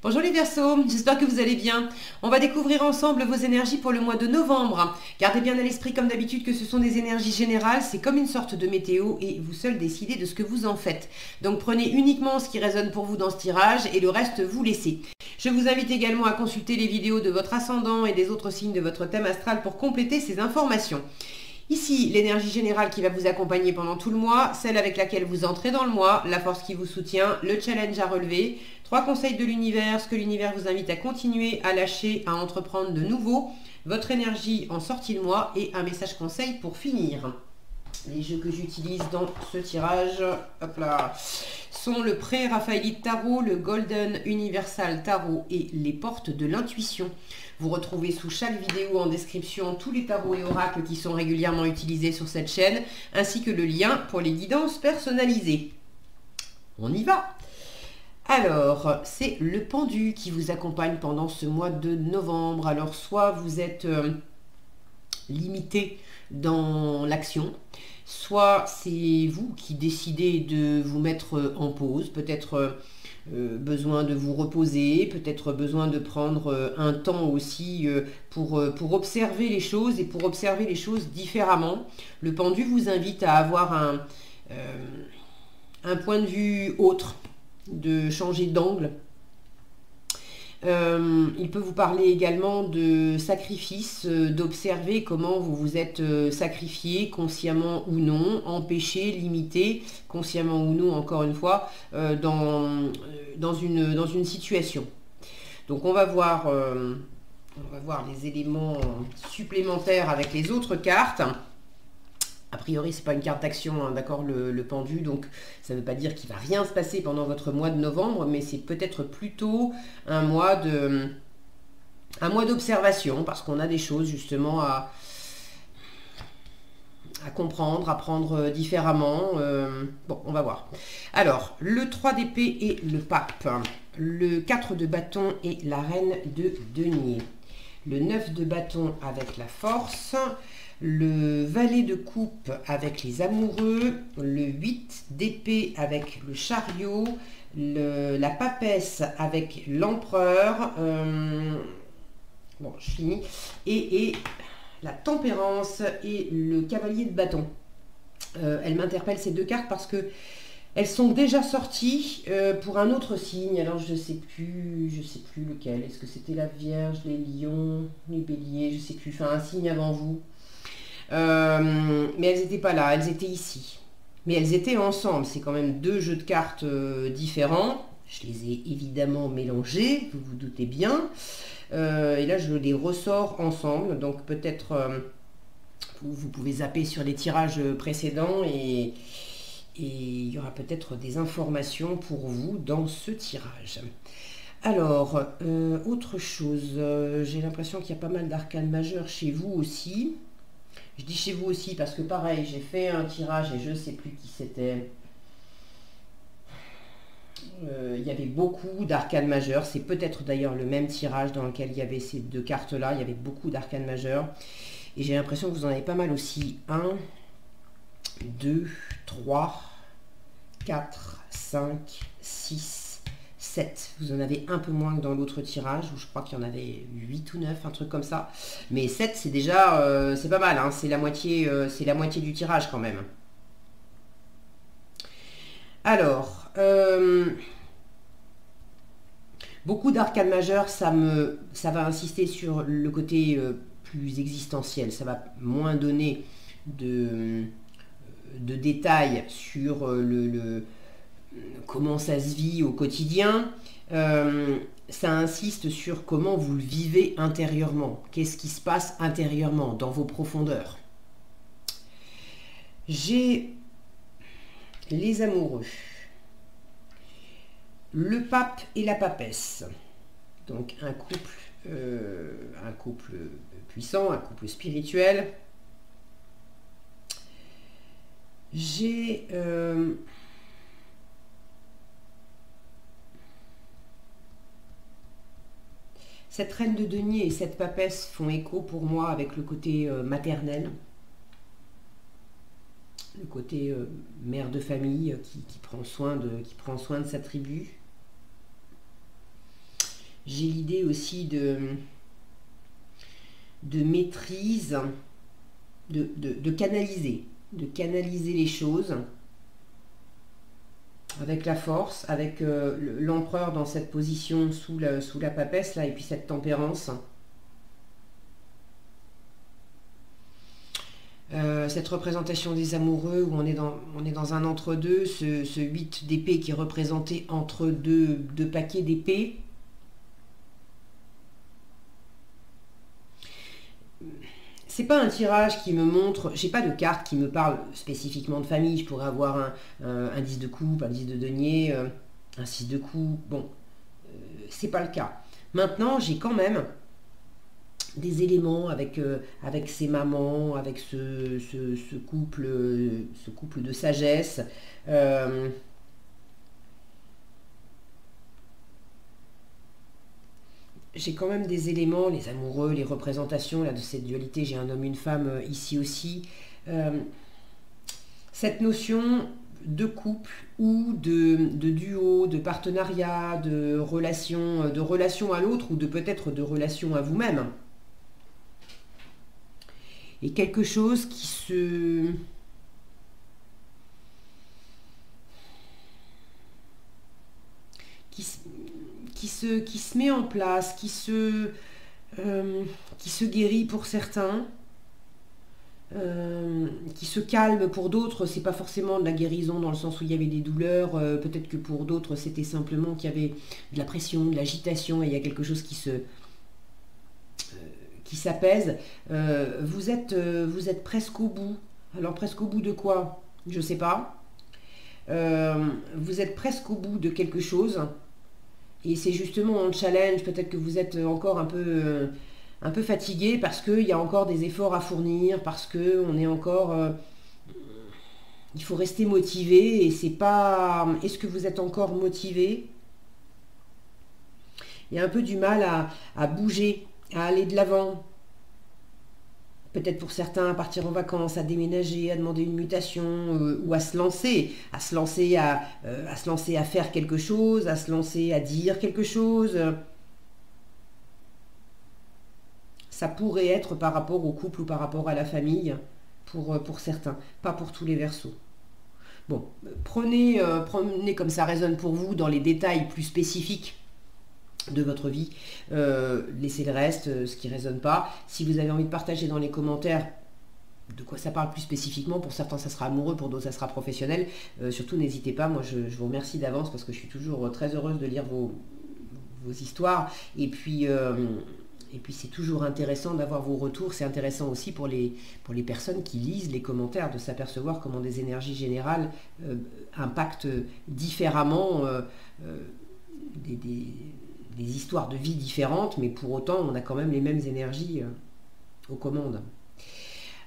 Bonjour les Verseaux, j'espère que vous allez bien. On va découvrir ensemble vos énergies pour le mois de novembre. Gardez bien à l'esprit comme d'habitude que ce sont des énergies générales, c'est comme une sorte de météo et vous seul décidez de ce que vous en faites. Donc prenez uniquement ce qui résonne pour vous dans ce tirage et le reste vous laissez. Je vous invite également à consulter les vidéos de votre ascendant et des autres signes de votre thème astral pour compléter ces informations. Ici, l'énergie générale qui va vous accompagner pendant tout le mois, celle avec laquelle vous entrez dans le mois, la force qui vous soutient, le challenge à relever, 3 conseils de l'univers, ce que l'univers vous invite à continuer, à lâcher, à entreprendre de nouveau, votre énergie en sortie de mois et un message conseil pour finir. Les jeux que j'utilise dans ce tirage, hop là, sont le pré-raphaélite tarot, le Golden Universal Tarot et les portes de l'intuition. Vous retrouvez sous chaque vidéo en description tous les tarots et oracles qui sont régulièrement utilisés sur cette chaîne, ainsi que le lien pour les guidances personnalisées. On y va! Alors, c'est le pendu qui vous accompagne pendant ce mois de novembre. Alors, soit vous êtes limité dans l'action, soit c'est vous qui décidez de vous mettre en pause, peut-être besoin de vous reposer, peut-être besoin de prendre un temps aussi pour observer les choses et pour observer les choses différemment. Le pendu vous invite à avoir un point de vue autre, de changer d'angle. Il peut vous parler également de sacrifice, d'observer comment vous vous êtes sacrifié, consciemment ou non, empêché, limité, consciemment ou non, encore une fois, dans une situation. Donc on va voir les éléments supplémentaires avec les autres cartes. A priori, c'est pas une carte d'action, hein, d'accord, le pendu, donc ça ne veut pas dire qu'il va rien se passer pendant votre mois de novembre, mais c'est peut-être plutôt un mois d'observation, parce qu'on a des choses justement à comprendre, à prendre différemment. Bon, on va voir. Alors, le 3 d'épée et le pape, le 4 de bâton et la reine de denier, le 9 de bâton avec la force, le valet de coupe avec les amoureux, le 8 d'épée avec le chariot, la papesse avec l'empereur, bon, je finis, et la tempérance et le cavalier de bâton. Elle m'interpelle ces deux cartes parce que elles sont déjà sorties pour un autre signe. Alors je sais plus lequel. Est-ce que c'était la Vierge, les lions, les béliers, je sais plus. Enfin, un signe avant vous. Mais elles n'étaient pas là, elles étaient ici. Mais elles étaient ensemble. C'est quand même deux jeux de cartes différents. Je les ai évidemment mélangés, vous vous doutez bien. Et là, je les ressors ensemble. Donc peut-être vous pouvez zapper sur les tirages précédents et il y aura peut-être des informations pour vous dans ce tirage. Alors, autre chose, j'ai l'impression qu'il y a pas mal d'arcanes majeures chez vous aussi. Je dis chez vous aussi parce que pareil, j'ai fait un tirage et je ne sais plus qui c'était. Il y avait beaucoup d'arcanes majeures. C'est peut-être d'ailleurs le même tirage dans lequel il y avait ces deux cartes-là. Il y avait beaucoup d'arcanes majeures. Et j'ai l'impression que vous en avez pas mal aussi. 1, 2, 3, 4, 5, 6, 7. Vous en avez un peu moins que dans l'autre tirage où je crois qu'il y en avait 8 ou 9, un truc comme ça. Mais 7, c'est déjà, c'est pas mal, hein, c'est la moitié du tirage quand même. Alors, beaucoup d'arcanes majeures, ça va insister sur le côté plus existentiel. Ça va moins donner de détails sur comment ça se vit au quotidien. Ça insiste sur comment vous le vivez intérieurement. Qu'est-ce qui se passe intérieurement, dans vos profondeurs. J'ai les amoureux, le pape et la papesse. Donc un couple puissant, un couple spirituel. J'ai cette reine de denier et cette papesse font écho pour moi avec le côté maternel, le côté mère de famille qui prend soin de sa tribu. J'ai l'idée aussi de maîtrise, de canaliser les choses avec la force, avec l'empereur dans cette position sous la papesse, là, et puis cette tempérance. Cette représentation des amoureux où on est dans un entre-deux, ce 8 d'épée qui est représenté entre deux paquets d'épées. C'est pas un tirage qui me montre, j'ai pas de carte qui me parle spécifiquement de famille. Je pourrais avoir un 10 de coupe, un 10 de denier, un 6 de coupe. Bon, c'est pas le cas. Maintenant, j'ai quand même des éléments avec ces mamans, avec ce couple de sagesse. J'ai quand même des éléments, les amoureux, les représentations là, de cette dualité. J'ai un homme, une femme ici aussi. Cette notion de couple ou de duo, de partenariat, de relation à l'autre ou de peut-être de relation à vous-même. Et quelque chose qui se met en place, qui se guérit pour certains, qui se calme pour d'autres. C'est pas forcément de la guérison dans le sens où il y avait des douleurs, peut-être que pour d'autres c'était simplement qu'il y avait de la pression, de l'agitation, et il y a quelque chose qui s'apaise. Vous êtes presque au bout. Alors presque au bout de quoi? Je sais pas. Vous êtes presque au bout de quelque chose. Et c'est justement un challenge. Peut-être que vous êtes encore un peu fatigué parce qu'il y a encore des efforts à fournir, parce que on est encore... il faut rester motivé et c'est pas... Est-ce que vous êtes encore motivé? Il y a un peu du mal à bouger, à aller de l'avant. Peut-être pour certains à partir en vacances, à déménager, à demander une mutation ou à se lancer à faire quelque chose, à se lancer à dire quelque chose. Ça pourrait être par rapport au couple ou par rapport à la famille pour certains, pas pour tous les Verseaux. Bon, prenez comme ça résonne pour vous dans les détails plus spécifiques de votre vie, laissez le reste, ce qui ne résonne pas. Si vous avez envie de partager dans les commentaires de quoi ça parle plus spécifiquement, pour certains ça sera amoureux, pour d'autres ça sera professionnel, surtout n'hésitez pas. Moi je vous remercie d'avance parce que je suis toujours très heureuse de lire vos histoires, et puis c'est toujours intéressant d'avoir vos retours. C'est intéressant aussi pour les personnes qui lisent les commentaires, de s'apercevoir comment des énergies générales impactent différemment des histoires de vie différentes, mais pour autant on a quand même les mêmes énergies aux commandes.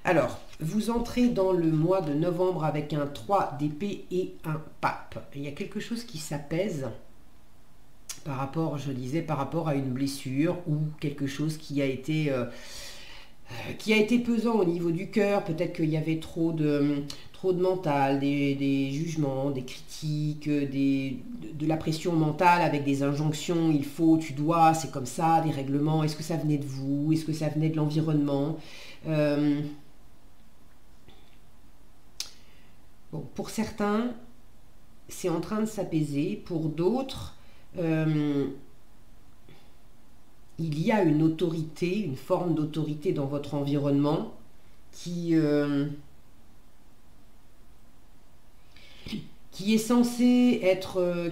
Alors, vous entrez dans le mois de novembre avec un 3 d'épée et un pape. Il y a quelque chose qui s'apaise par rapport, je disais, par rapport à une blessure ou quelque chose qui a été pesant au niveau du cœur. Peut-être qu'il y avait trop de mental, des jugements, des critiques, de la pression mentale avec des injonctions, il faut, tu dois, c'est comme ça, des règlements. Est-ce que ça venait de vous? Est-ce que ça venait de l'environnement? Bon, pour certains, c'est en train de s'apaiser. Pour d'autres, il y a une autorité, une forme d'autorité dans votre environnement qui est censée être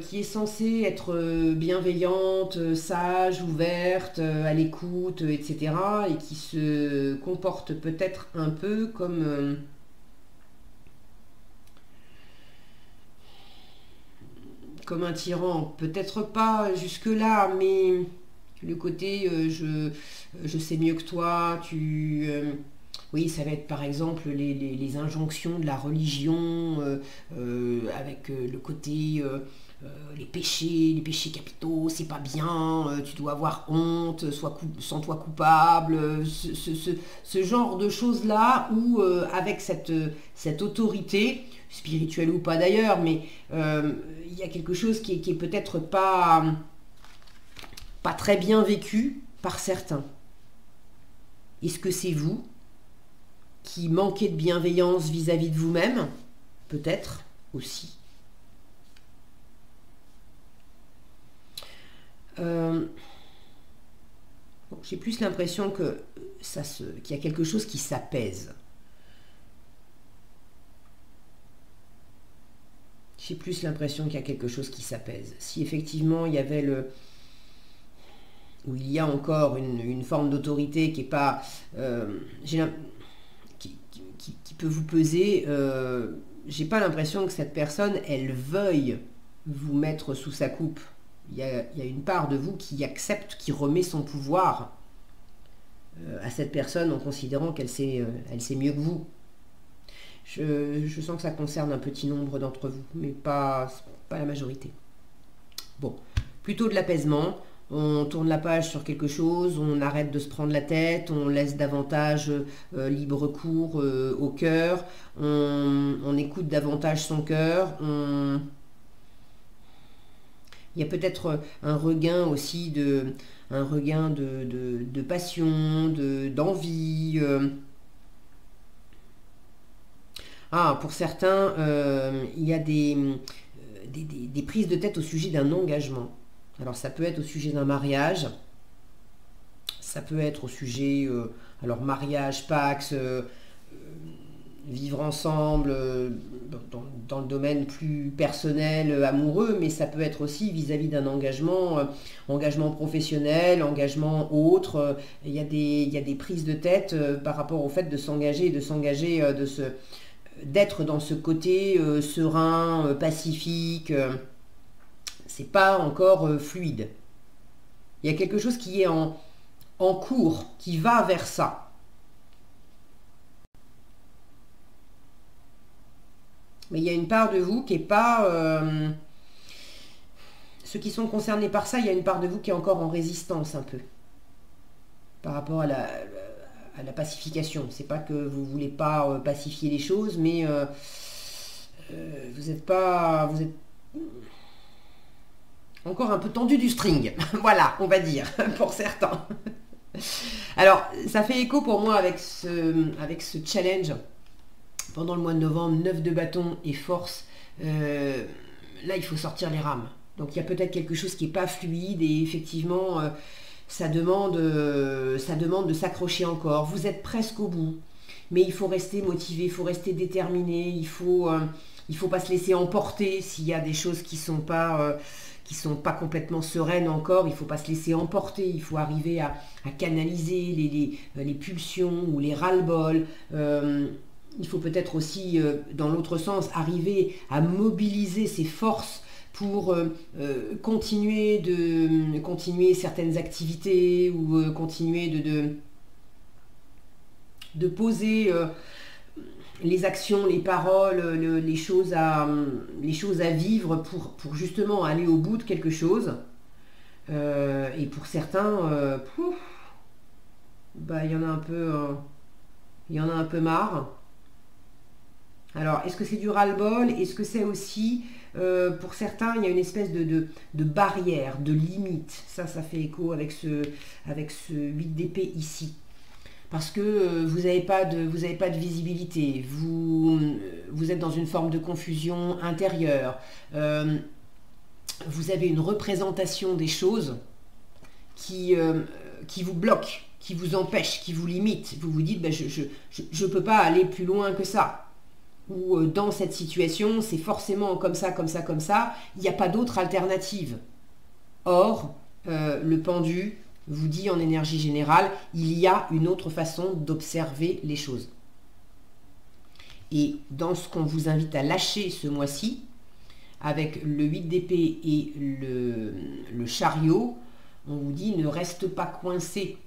bienveillante, sage, ouverte, à l'écoute, etc. et qui se comporte peut-être un peu comme un tyran. Peut-être pas jusque-là, mais le côté je sais mieux que toi, oui, ça va être par exemple les injonctions de la religion, avec le côté les péchés capitaux, c'est pas bien, tu dois avoir honte, sens-toi coupable, ce genre de choses-là, où avec cette autorité, spirituelle ou pas d'ailleurs, mais il y a quelque chose qui est peut-être pas pas très bien vécu par certains. Est-ce que c'est vous qui manquez de bienveillance vis-à-vis de vous-même? Peut-être aussi. J'ai plus l'impression que qu'il y a quelque chose qui s'apaise. J'ai plus l'impression qu'il y a quelque chose qui s'apaise. Si effectivement il y avait où il y a encore une forme d'autorité qui est pas, qui peut vous peser, j'ai pas l'impression que cette personne, elle veuille vous mettre sous sa coupe. Il y a une part de vous qui accepte, qui remet son pouvoir à cette personne en considérant qu'elle sait mieux que vous. Je sens que ça concerne un petit nombre d'entre vous, mais pas la majorité. Bon, plutôt de l'apaisement. On tourne la page sur quelque chose, on arrête de se prendre la tête, on laisse davantage libre cours au cœur, on écoute davantage son cœur, il y a peut-être un regain aussi de passion, d'envie. Pour certains, il y a des prises de tête au sujet d'un engagement. Alors ça peut être au sujet d'un mariage, ça peut être au sujet, alors mariage, pax, vivre ensemble, dans le domaine plus personnel, amoureux, mais ça peut être aussi vis-à-vis d'un engagement, engagement professionnel, engagement autre. Il y a des prises de tête par rapport au fait de s'engager, d'être dans ce côté serein, pacifique. C'est pas encore fluide. Il y a quelque chose qui est en cours, qui va vers ça. Mais il y a une part de vous qui n'est pas... ceux qui sont concernés par ça, il y a une part de vous qui est encore en résistance un peu. Par rapport à la pacification. C'est pas que vous ne voulez pas pacifier les choses, mais vous êtes encore un peu tendu du string. Voilà, on va dire, pour certains. Alors, ça fait écho pour moi avec ce challenge. Pendant le mois de novembre, 9 de bâton et force. Là, il faut sortir les rames. Donc, il y a peut-être quelque chose qui n'est pas fluide et effectivement, ça demande de s'accrocher encore. Vous êtes presque au bout, mais il faut rester motivé, il faut rester déterminé, il faut pas se laisser emporter s'il y a des choses qui sont pas complètement sereines encore. Il ne faut pas se laisser emporter, il faut arriver à canaliser les pulsions ou les ras-le-bol. Il faut peut-être aussi, dans l'autre sens, arriver à mobiliser ses forces pour continuer certaines activités ou continuer de poser les actions, les paroles, les choses à vivre pour justement aller au bout de quelque chose. Et pour certains, il y en a un peu marre. Alors, est-ce que c'est du ras-le-bol? Est-ce que c'est aussi, pour certains, il y a une espèce de barrière, de limite? Ça fait écho avec ce 8 d'épée ici. Parce que vous n'avez pas de visibilité, vous êtes dans une forme de confusion intérieure, vous avez une représentation des choses qui vous bloque, qui vous empêche, qui vous limite. Vous vous dites, je ne peux pas aller plus loin que ça. Ou dans cette situation, c'est forcément comme ça, comme ça, comme ça, il n'y a pas d'autre alternative. Or, le pendu vous dit en énergie générale, il y a une autre façon d'observer les choses. Et dans ce qu'on vous invite à lâcher ce mois-ci, avec le 8 d'épée et le chariot, on vous dit ne reste pas coincé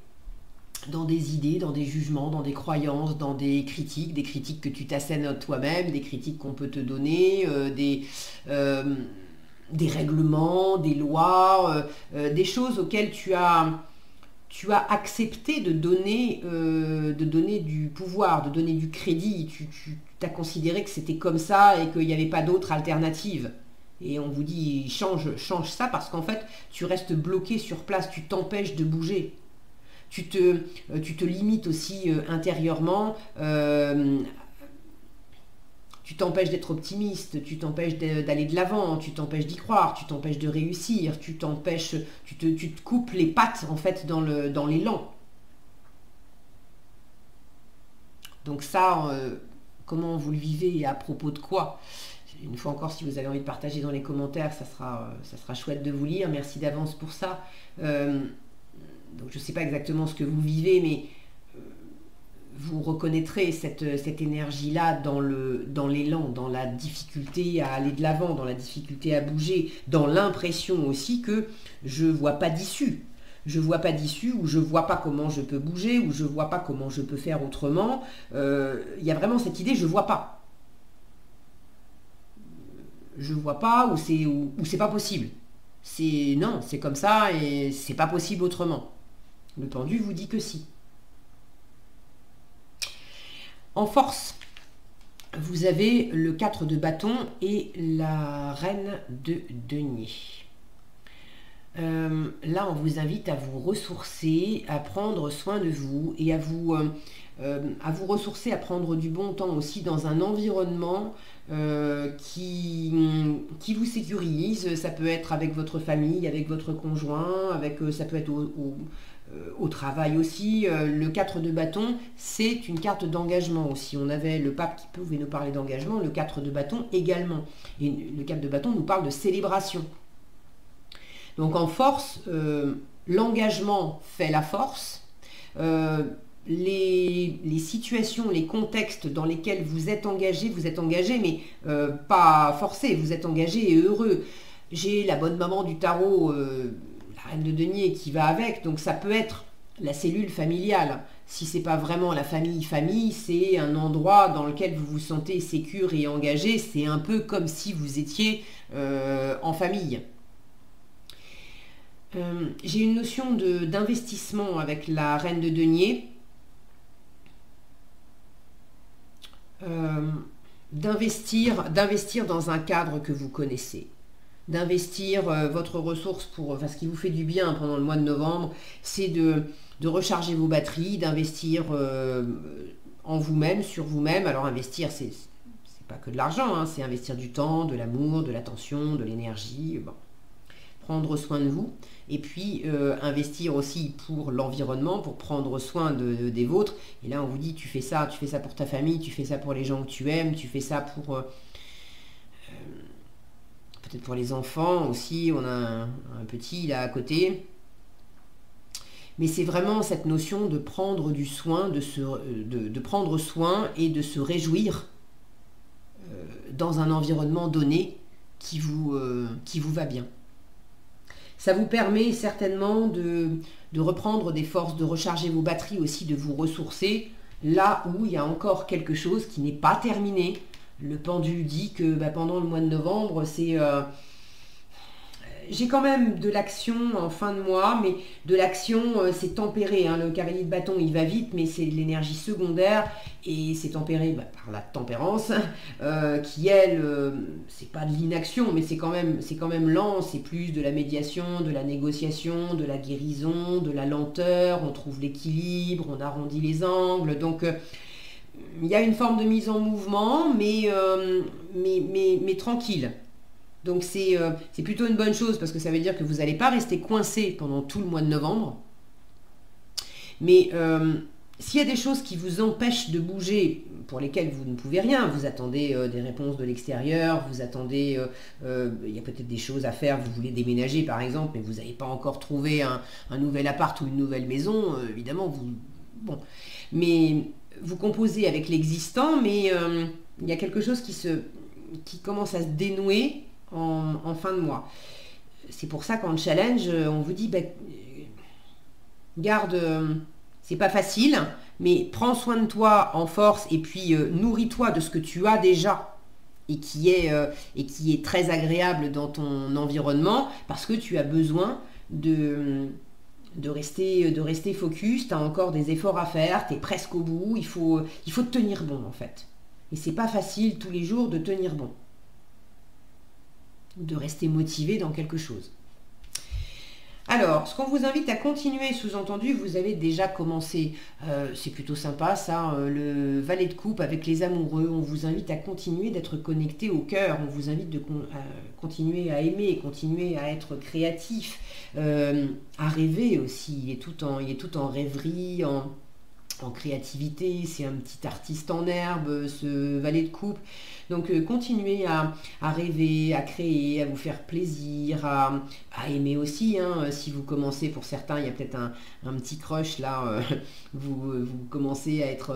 dans des idées, dans des jugements, dans des croyances, dans des critiques que tu t'assènes toi-même, des critiques qu'on peut te donner, des règlements, des lois, des choses auxquelles tu as accepté de donner du pouvoir, de donner du crédit. Tu as considéré que c'était comme ça et qu'il n'y avait pas d'autre alternative. Et on vous dit, change ça parce qu'en fait, tu restes bloqué sur place, tu t'empêches de bouger. Tu te limites aussi intérieurement, tu t'empêches d'être optimiste, tu t'empêches d'aller de l'avant, tu t'empêches d'y croire, tu t'empêches de réussir, tu te coupes les pattes en fait dans l'élan. Donc ça, comment vous le vivez et à propos de quoi? Une fois encore, si vous avez envie de partager dans les commentaires, ça sera chouette de vous lire. Merci d'avance pour ça. Donc je ne sais pas exactement ce que vous vivez, mais vous reconnaîtrez cette énergie-là dans l'élan, dans la difficulté à aller de l'avant, dans la difficulté à bouger, dans l'impression aussi que je ne vois pas d'issue. Je ne vois pas d'issue, ou je ne vois pas comment je peux bouger, ou je ne vois pas comment je peux faire autrement. Il y a vraiment cette idée, je ne vois pas. Je ne vois pas, ou c'est pas possible. Non, c'est comme ça et c'est pas possible autrement. Le pendu vous dit que si. En force, vous avez le 4 de bâton et la reine de denier. Là, on vous invite à vous ressourcer, à prendre soin de vous et à vous ressourcer, à prendre du bon temps aussi dans un environnement qui vous sécurise. Ça peut être avec votre famille, avec votre conjoint, ça peut être au travail aussi. Le 4 de bâton, c'est une carte d'engagement aussi. On avait le pape qui pouvait nous parler d'engagement, le 4 de bâton également. Et le 4 de bâton nous parle de célébration. Donc en force, l'engagement fait la force. Les situations, les contextes dans lesquels vous êtes engagé, mais pas forcé, vous êtes engagé et heureux. J'ai la bonne maman du tarot, la reine de denier qui va avec, donc ça peut être la cellule familiale. Si c'est pas vraiment la famille, c'est un endroit dans lequel vous vous sentez sécure et engagé. C'est un peu comme si vous étiez en famille. J'ai une notion d'investissement avec la reine de denier. D'investir dans un cadre que vous connaissez. D'investir votre ressource ce qui vous fait du bien pendant le mois de novembre, c'est de recharger vos batteries, d'investir en vous-même, sur vous-même. Alors investir, c'est pas que de l'argent, hein, c'est investir du temps, de l'amour, de l'attention, de l'énergie. Bon. Prendre soin de vous et puis investir aussi pour l'environnement, pour prendre soin des vôtres. Et là on vous dit tu fais ça pour ta famille, tu fais ça pour les gens que tu aimes, tu fais ça pour peut-être pour les enfants aussi. On a un petit là à côté, mais c'est vraiment cette notion de prendre du soin, de prendre soin et de se réjouir dans un environnement donné qui vous va bien. Ça vous permet certainement de reprendre des forces, de recharger vos batteries aussi, de vous ressourcer là où il y a encore quelque chose qui n'est pas terminé. Le pendu dit que pendant le mois de novembre, j'ai quand même de l'action en fin de mois, mais de l'action, c'est tempéré. Hein. Le cavalier de bâton, il va vite, mais c'est de l'énergie secondaire et c'est tempéré par la tempérance, qui elle, c'est pas de l'inaction, mais c'est quand même lent. C'est plus de la médiation, de la négociation, de la guérison, de la lenteur. On trouve l'équilibre, on arrondit les angles. Donc il y a une forme de mise en mouvement, mais tranquille. Donc c'est plutôt une bonne chose parce que ça veut dire que vous n'allez pas rester coincé pendant tout le mois de novembre. Mais s'il y a des choses qui vous empêchent de bouger, pour lesquelles vous ne pouvez rien, vous attendez des réponses de l'extérieur, vous attendez, il y a peut-être des choses à faire, vous voulez déménager par exemple, mais vous n'avez pas encore trouvé un nouvel appart ou une nouvelle maison, évidemment, mais vous composez avec l'existant, mais il y a quelque chose qui commence à se dénouer en fin de mois. C'est pour ça qu'en challenge, on vous dit, garde, c'est pas facile, mais prends soin de toi en force et puis nourris-toi de ce que tu as déjà et qui est très agréable dans ton environnement parce que tu as besoin de rester focus, tu as encore des efforts à faire, tu es presque au bout, il faut tenir bon en fait. Et c'est pas facile tous les jours de tenir bon. de rester motivé dans quelque chose. Alors, ce qu'on vous invite à continuer, sous-entendu, vous avez déjà commencé. C'est plutôt sympa ça, le valet de coupe avec les amoureux. On vous invite à continuer d'être connecté au cœur. On vous invite à continuer à aimer, continuer à être créatif, à rêver aussi. Il est tout en rêverie, en créativité, c'est un petit artiste en herbe, ce valet de coupe. Donc continuez à rêver, à créer, à vous faire plaisir, à aimer aussi. Hein. Si vous commencez, pour certains, il y a peut-être un petit crush là, vous commencez à être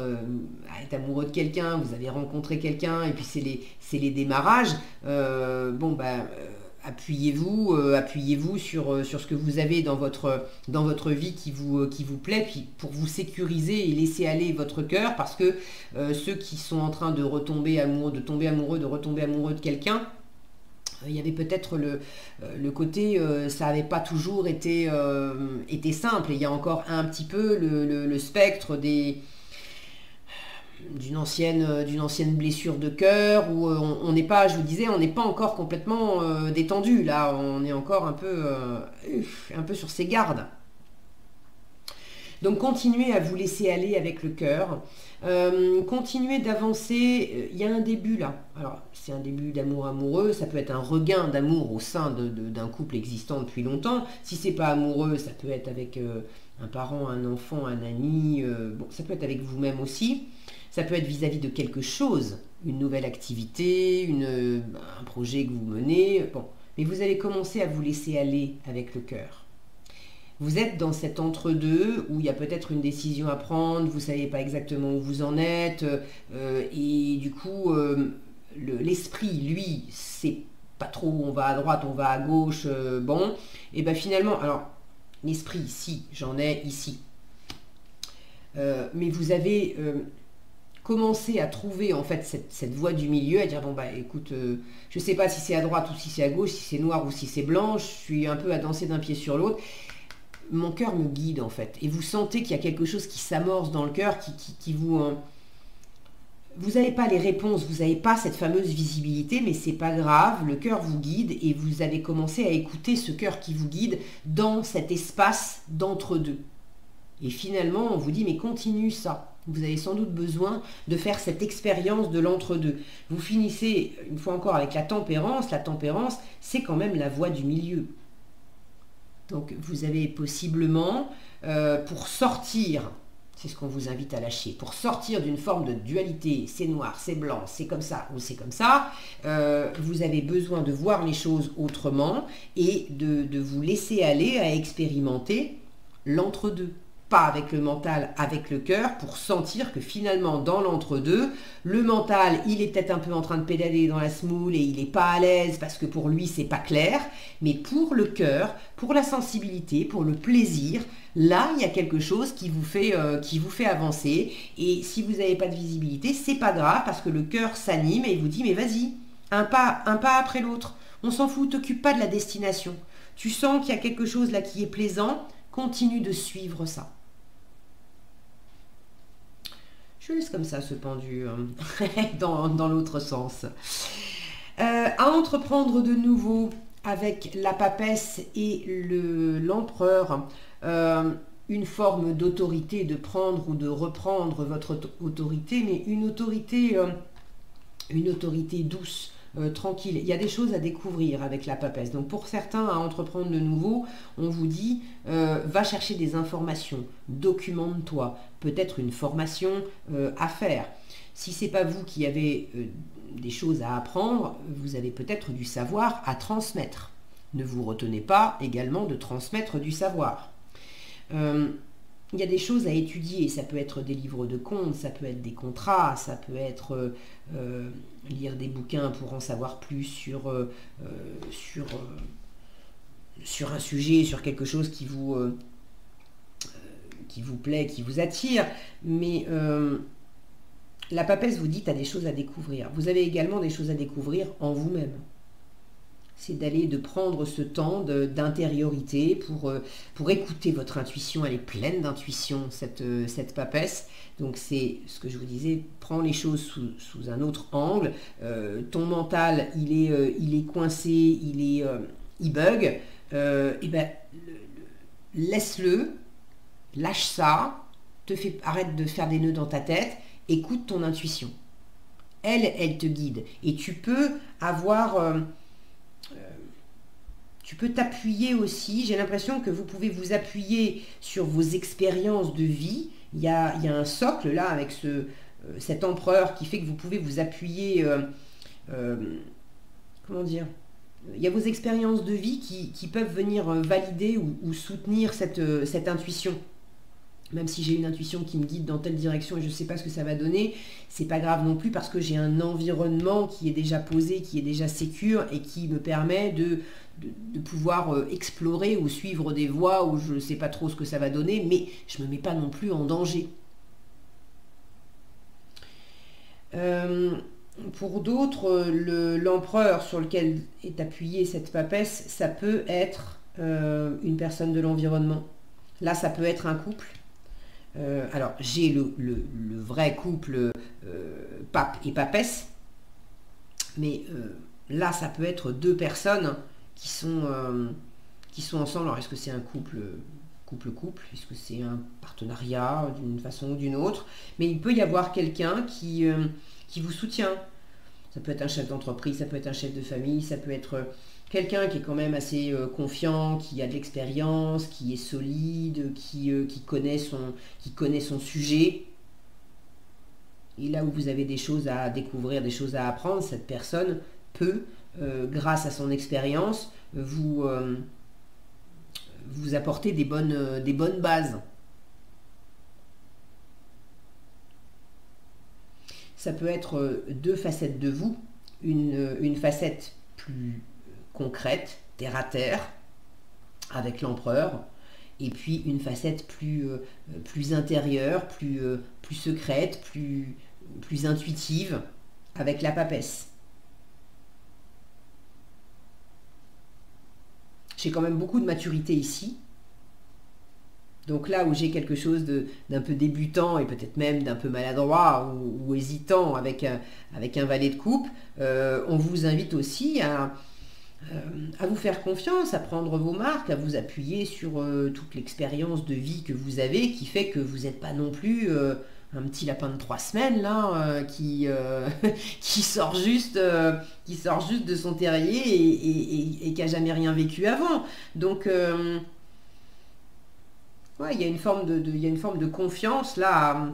amoureux de quelqu'un, vous avez rencontré quelqu'un, et puis c'est les démarrages. Appuyez-vous sur ce que vous avez dans votre vie qui vous plaît, puis pour vous sécuriser et laisser aller votre cœur, parce que ceux qui sont en train de retomber amoureux de quelqu'un, il y avait peut-être le côté, ça n'avait pas toujours été simple, et il y a encore un petit peu le spectre d'une ancienne blessure de cœur, où on n'est pas, je vous disais, on n'est pas encore complètement détendu, là, on est encore un peu sur ses gardes. Donc continuez à vous laisser aller avec le cœur, continuez d'avancer, il y a un début là, alors c'est un début d'amour amoureux, ça peut être un regain d'amour au sein d'un couple existant depuis longtemps. Si c'est pas amoureux, ça peut être avec un parent, un enfant, un ami, ça peut être avec vous-même aussi. Ça peut être vis-à-vis de quelque chose, une nouvelle activité, un projet que vous menez. Bon, mais vous allez commencer à vous laisser aller avec le cœur. Vous êtes dans cet entre-deux où il y a peut-être une décision à prendre, vous ne savez pas exactement où vous en êtes, et du coup, l'esprit, lui, c'est pas trop, on va à droite, on va à gauche, et bien finalement, alors, l'esprit, ici, j'en ai ici. Mais vous avez... commencer à trouver en fait cette voie du milieu, à dire écoute, je sais pas si c'est à droite ou si c'est à gauche, si c'est noir ou si c'est blanc, je suis un peu à danser d'un pied sur l'autre, mon cœur me guide en fait, et vous sentez qu'il y a quelque chose qui s'amorce dans le cœur, qui vous... vous n'avez pas les réponses, vous n'avez pas cette fameuse visibilité, mais c'est pas grave, le cœur vous guide, et vous allez commencer à écouter ce cœur qui vous guide dans cet espace d'entre-deux. Et finalement, on vous dit, mais continue ça. Vous avez sans doute besoin de faire cette expérience de l'entre-deux. Vous finissez, une fois encore, avec la tempérance. La tempérance, c'est quand même la voie du milieu. Donc, vous avez possiblement, pour sortir, c'est ce qu'on vous invite à lâcher, pour sortir d'une forme de dualité, c'est noir, c'est blanc, c'est comme ça ou c'est comme ça, vous avez besoin de voir les choses autrement et de vous laisser aller à expérimenter l'entre-deux. Pas avec le mental, avec le cœur, pour sentir que finalement, dans l'entre-deux, le mental, il est peut-être un peu en train de pédaler dans la semoule et il n'est pas à l'aise parce que pour lui, c'est pas clair. Mais pour le cœur, pour la sensibilité, pour le plaisir, là, il y a quelque chose qui vous fait avancer. Et si vous n'avez pas de visibilité, c'est pas grave parce que le cœur s'anime et il vous dit, mais vas-y, un pas après l'autre. On s'en fout, t'occupe pas de la destination. Tu sens qu'il y a quelque chose là qui est plaisant, continue de suivre ça. Je laisse comme ça ce pendu dans l'autre sens. À entreprendre de nouveau avec la papesse et l'empereur, une forme d'autorité, de prendre ou de reprendre votre autorité, mais une autorité douce, tranquille. Il y a des choses à découvrir avec la papesse. Donc pour certains, à entreprendre de nouveau, on vous dit, va chercher des informations, documente-toi, peut-être une formation à faire. Si c'est pas vous qui avez des choses à apprendre, vous avez peut-être du savoir à transmettre. Ne vous retenez pas également de transmettre du savoir. Il y a des choses à étudier, ça peut être des livres de comptes, ça peut être des contrats, ça peut être lire des bouquins pour en savoir plus sur un sujet, sur quelque chose qui vous plaît, qui vous attire, mais la papesse vous dit, tu as des choses à découvrir. Vous avez également des choses à découvrir en vous-même. c'est de prendre ce temps d'intériorité pour écouter votre intuition. Elle est pleine d'intuition, cette papesse. Donc c'est ce que je vous disais, prends les choses sous un autre angle. Ton mental, il est coincé, il bug. Et ben, laisse-le, lâche ça, arrête de faire des nœuds dans ta tête, écoute ton intuition. Elle te guide. Et tu peux avoir... tu peux t'appuyer aussi, j'ai l'impression que vous pouvez vous appuyer sur vos expériences de vie. Il y a un socle là avec cet empereur qui fait que vous pouvez vous appuyer, comment dire, il y a vos expériences de vie qui peuvent venir valider ou soutenir cette intuition. Même si j'ai une intuition qui me guide dans telle direction et je ne sais pas ce que ça va donner, c'est pas grave non plus parce que j'ai un environnement qui est déjà posé, qui est déjà sécure et qui me permet de pouvoir explorer ou suivre des voies où je ne sais pas trop ce que ça va donner, mais je ne me mets pas non plus en danger. Pour d'autres, l'empereur sur lequel est appuyée cette papesse, ça peut être une personne de l'environnement. Là, ça peut être un couple. Alors, j'ai le vrai couple pape et papesse, mais là, ça peut être deux personnes qui sont ensemble. Alors, est-ce que c'est un couple? Est-ce que c'est un partenariat d'une façon ou d'une autre? Mais il peut y avoir quelqu'un qui vous soutient. Ça peut être un chef d'entreprise, ça peut être un chef de famille, ça peut être quelqu'un qui est quand même assez confiant, qui a de l'expérience, qui est solide, qui connaît son sujet. Et là où vous avez des choses à découvrir, des choses à apprendre, cette personne peut, grâce à son expérience, vous apporter des bonnes bases. Ça peut être deux facettes de vous, une facette plus concrète, terre à terre, avec l'empereur, et puis une facette plus intérieure, plus secrète, plus intuitive, avec la papesse. J'ai quand même beaucoup de maturité ici. Donc là où j'ai quelque chose d'un peu débutant et peut-être même d'un peu maladroit ou hésitant avec un valet de coupe, on vous invite aussi à vous faire confiance, à prendre vos marques, à vous appuyer sur toute l'expérience de vie que vous avez qui fait que vous n'êtes pas non plus un petit lapin de 3 semaines là qui sort juste de son terrier et qui n'a jamais rien vécu avant. Donc ouais, il y a une forme de confiance là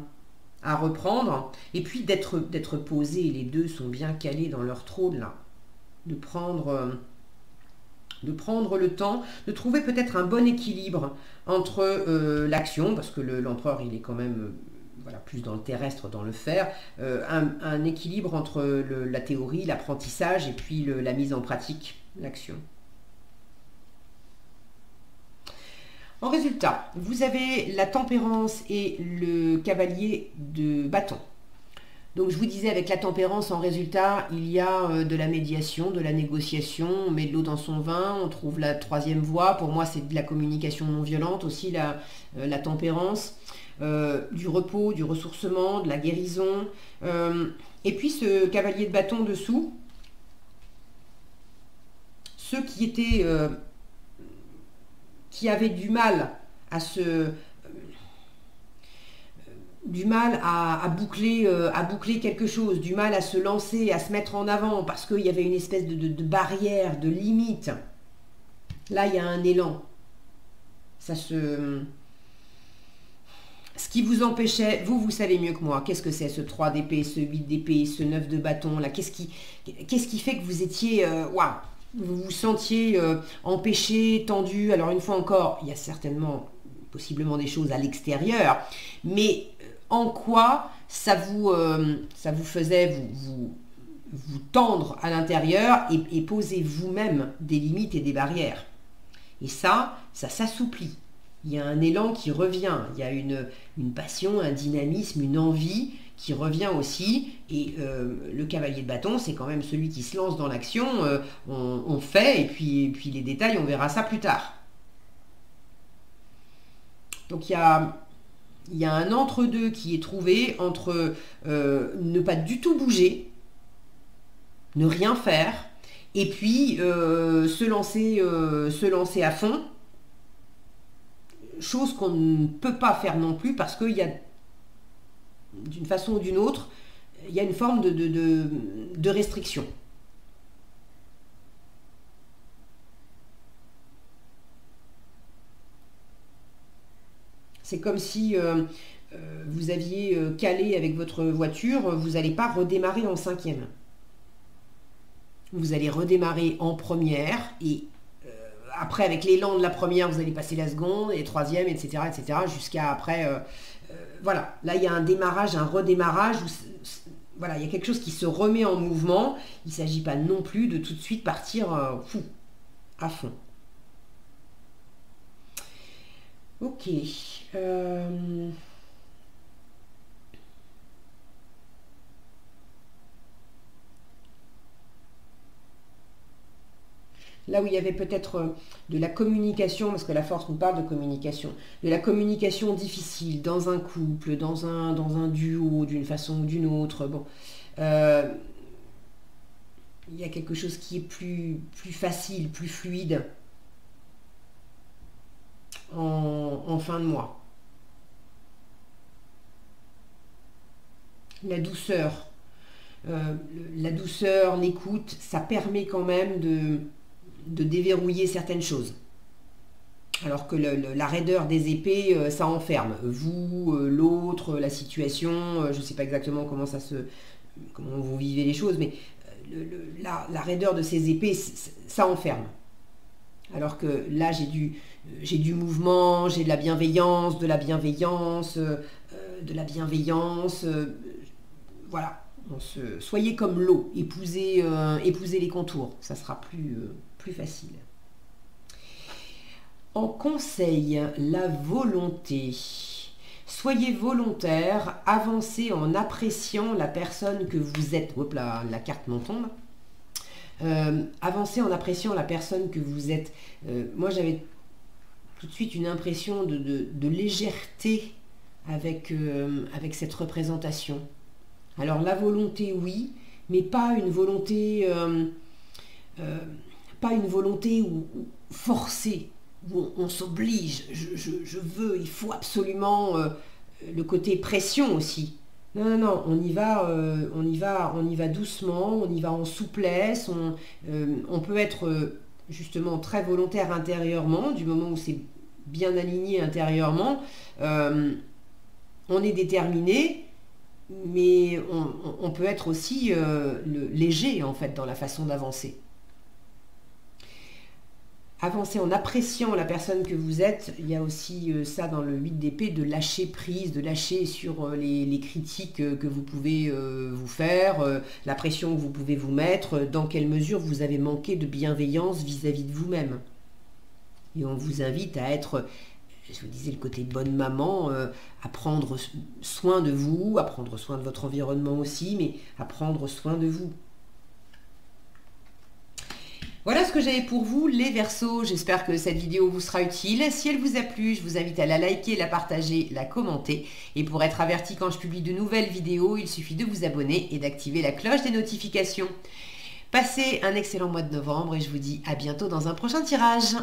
à reprendre, et puis d'être posé. Les deux sont bien calés dans leur trône là, de prendre le temps, de trouver peut-être un bon équilibre entre l'action, parce que l'empereur il est quand même voilà, plus dans le terrestre, dans le faire, un équilibre entre la théorie, l'apprentissage et puis la mise en pratique, l'action. En résultat, vous avez la tempérance et le cavalier de bâton. Donc je vous disais, avec la tempérance, en résultat, il y a de la médiation, de la négociation, on met de l'eau dans son vin, on trouve la troisième voie. Pour moi, c'est de la communication non violente aussi, la tempérance, du repos, du ressourcement, de la guérison. Et puis ce cavalier de bâton dessous, ceux qui avaient du mal à boucler quelque chose, du mal à se lancer, à se mettre en avant, parce qu'il y avait une espèce de barrière, de limite. Là, il y a un élan. Ce qui vous empêchait, vous savez mieux que moi, qu'est-ce que c'est ce 3 d'épée, ce 8 d'épée, ce 9 de bâton, là, qu'est-ce qui fait que vous étiez, waouh, vous vous sentiez empêché, tendu. Alors une fois encore, il y a certainement, possiblement des choses à l'extérieur, mais en quoi ça vous faisait vous tendre à l'intérieur et poser vous-même des limites et des barrières. Et ça s'assouplit. Il y a un élan qui revient, il y a une passion, un dynamisme, une envie qui revient aussi. Et le cavalier de bâton, c'est quand même celui qui se lance dans l'action. On fait, et puis les détails, on verra ça plus tard. Donc il y a un entre-deux qui est trouvé entre ne pas du tout bouger, ne rien faire, et puis se lancer à fond. Chose qu'on ne peut pas faire non plus parce qu'il y a, d'une façon ou d'une autre, il y a une forme de restriction. C'est comme si vous aviez calé avec votre voiture, vous n'allez pas redémarrer en 5e. Vous allez redémarrer en première et après, avec l'élan de la première, vous allez passer la seconde et troisième, etc., jusqu'à après. Voilà, là, il y a un démarrage, un redémarrage. Voilà, il y a quelque chose qui se remet en mouvement. Il ne s'agit pas non plus de tout de suite partir à fond. Ok. Là où il y avait peut-être de la communication, parce que la force nous parle de communication, de la communication difficile dans un couple, dans un duo, d'une façon ou d'une autre. Bon, il y a quelque chose qui est plus facile, plus fluide en fin de mois. La douceur. La douceur, l'écoute, ça permet quand même de déverrouiller certaines choses. Alors que la raideur des épées, ça enferme. Vous, l'autre, la situation, je ne sais pas exactement comment vous vivez les choses, mais la raideur de ces épées, ça enferme. Alors que là, j'ai du mouvement, j'ai de la bienveillance, voilà. Soyez comme l'eau, épousez les contours, ça sera plus facile. En conseil, la volonté. Soyez volontaire, avancez en appréciant la personne que vous êtes. Hop là, la carte m'en tombe. Avancez en appréciant la personne que vous êtes. Moi, j'avais tout de suite une impression de légèreté avec cette représentation. Alors la volonté, oui, mais pas une volonté forcée, où on s'oblige, je veux, il faut absolument, le côté pression aussi. Non, on y va doucement, on y va en souplesse, on peut être justement très volontaire intérieurement, du moment où c'est bien aligné intérieurement, on est déterminé, mais on peut être aussi léger en fait dans la façon d'avancer. Avancer en appréciant la personne que vous êtes, il y a aussi ça dans le 8 d'épée, de lâcher prise, de lâcher sur les critiques que vous pouvez vous faire, la pression que vous pouvez vous mettre, dans quelle mesure vous avez manqué de bienveillance vis-à-vis de vous-même. Et on vous invite à être, je vous disais, le côté bonne maman, à prendre soin de vous, à prendre soin de votre environnement aussi, mais à prendre soin de vous. Voilà ce que j'avais pour vous, les Verseaux. J'espère que cette vidéo vous sera utile. Si elle vous a plu, je vous invite à la liker, la partager, la commenter. Et pour être averti quand je publie de nouvelles vidéos, il suffit de vous abonner et d'activer la cloche des notifications. Passez un excellent mois de novembre et je vous dis à bientôt dans un prochain tirage.